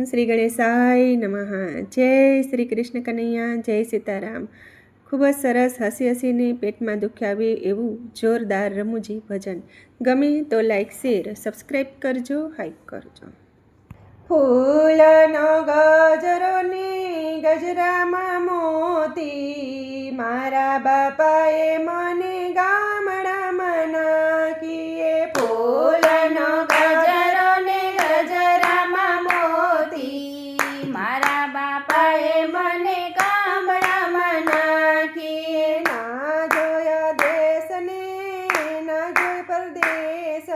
શ્રી ગણેશાય નમઃ. જય શ્રી કૃષ્ણ કનૈયા, જય સીતારામ. ખૂબ જ સરસ હસી હસીને પેટમાં દુઃખ આવે એવું જોરદાર રમૂજી ભજન. ગમે તો લાઈક શેર સબસ્ક્રાઈબ કરજો, હાઈપ કરજો. ફૂલનો ગજરો ને ગજરામાં મોતી, મારા બાપાએ મને ગામડામાં નાખીએ. ફૂલનો ગજરો ને ગજરામાં મોતી, મારા બાપાએ મને ગામડામાં નાખીએ. ના જોયા દેશ ને ના જોઈ પરદેશ,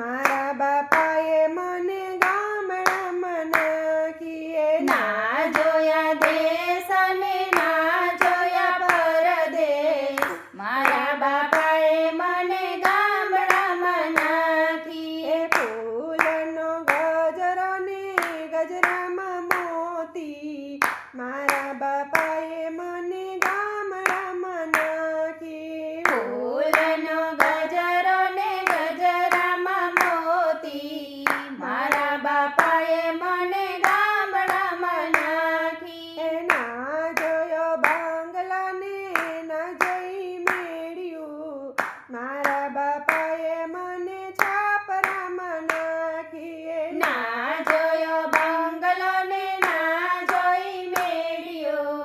મારા બાપાએ મને ગામડામાં નાખીએ. ના જોયા દેશ અને ના જોયા પરદેશ, મારા બાપાએ મને ગામડામાં નાખીએ. ફૂલનો ગજરો ને ગજરામાં મોતી, મારા બાપાએ મને ગામડામાં નાખી. ફૂલનો ગજરો ને ગજરામાં મોતી, મારા બાપાએ મને ગામડામાં નાખી. ના જોયો બાંગલા ને ના જોઈ મેળ્યું, મારા બાપાએ મને છાપરામાં નાખી. ના જોયો બંગલો ને ના જોઈ મેળ્યો,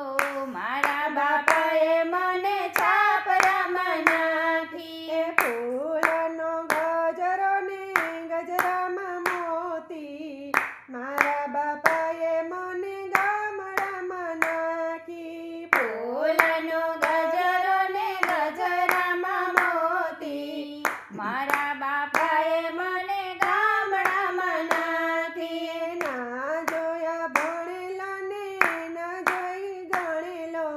મારા બાપાએ મને છાપરામાં નાખી. ફૂલનો ગજરો ને ગજરામાં મોતી, મારા બાપાએ મને ગામડામાં નાખી. ફૂલનો ગજરો ને ગજરામાં મોતી, મારા બાપાએ મને ગામડામાં નાખી. ના જોયા ભણેલા ને ના જોઈ ગણેલો,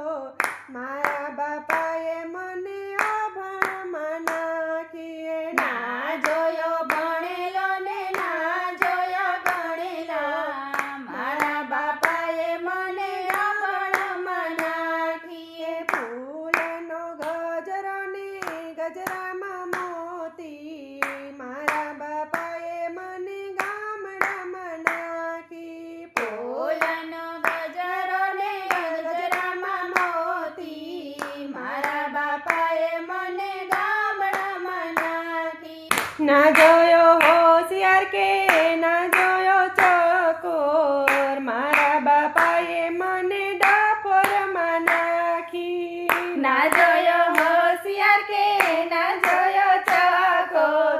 મારા બાપાએ મને અભણમાં નાખી. ના જોયો ભણેલો ને ના જોયો ગણેલો, મારા બાપાએ મને અભણમાં નાખી. ફૂલનો ગજરો ને ગજરામાં મોતી, મારા બાપાએ મને ગામડામાં નાખી. ફૂલનો ગજરો ને ગજરામાં મોતી, મારા બાપાએ મને ગામડામાં નાખી. ના જોયો હોશિયાર કે ના જોયો ચકોર, મારા બાપાએ મને ડફોરમાં નાખી. ના જોયો હોશિયાર કે ના જોયો ચકોર,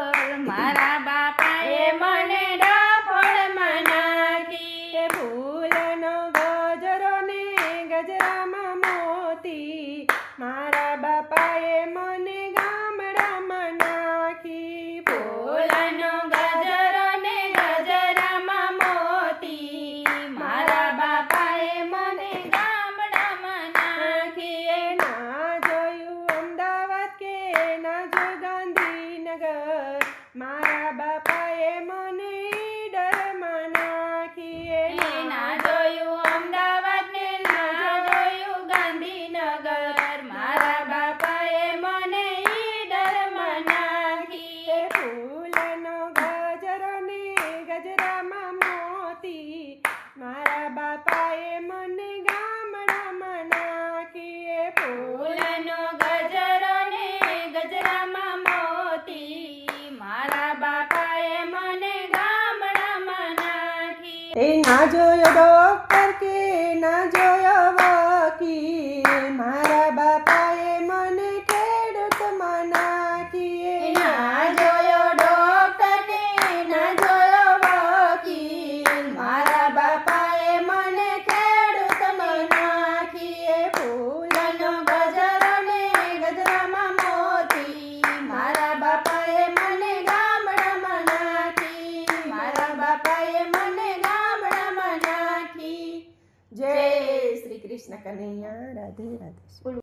મારા બાપાએ મને ડફોડમાં નાખી. ફૂલનો ગજરો ને ગજરામાં મોતી, મારા બાપાએ મને ગામડામાં નાખી. ફૂલનો ગજરો ને ગજરામાં મોતી, મારા બાપાએ મને ગામડામાં નાખી. ના જોયું અમદાવાદ કે ના જોયું ગાંધીનગર, મારા બાપાએ મને ઈડરમાં નાખી. ના જોયું અમદાવાદ ને ના જોયું ગાંધીનગર, મારા બાપાએ મને ઈડરમાં નાખી. ફૂલનો ગજરો ને ગજરામાં મોતી, મારા બાપાએ મને ગામડામાં નાખી. ફૂલનો ગજરો ને ગજરામાં મોતી, મારા બાપાએ મને ગામડામાં નાખી. ના જોયો ડોક્ટર કે ના જોયો વકીલ, મારા બાપાએ મને ખેડૂતમાં નાખી. ના જોયો ડોક્ટર ને ના જોયો વકીલ, મારા બાપાએ મને ખેડૂતમાં નાખી. ફૂલનો ગજરો ને ગજરામાં મોતી, મારા બાપાએ મને ગામડામાં નાખી. મારા બાપાએ મને ગામડામાં નાખી. જય શ્રી કૃષ્ણ કનૈયા, રાધે રાધે.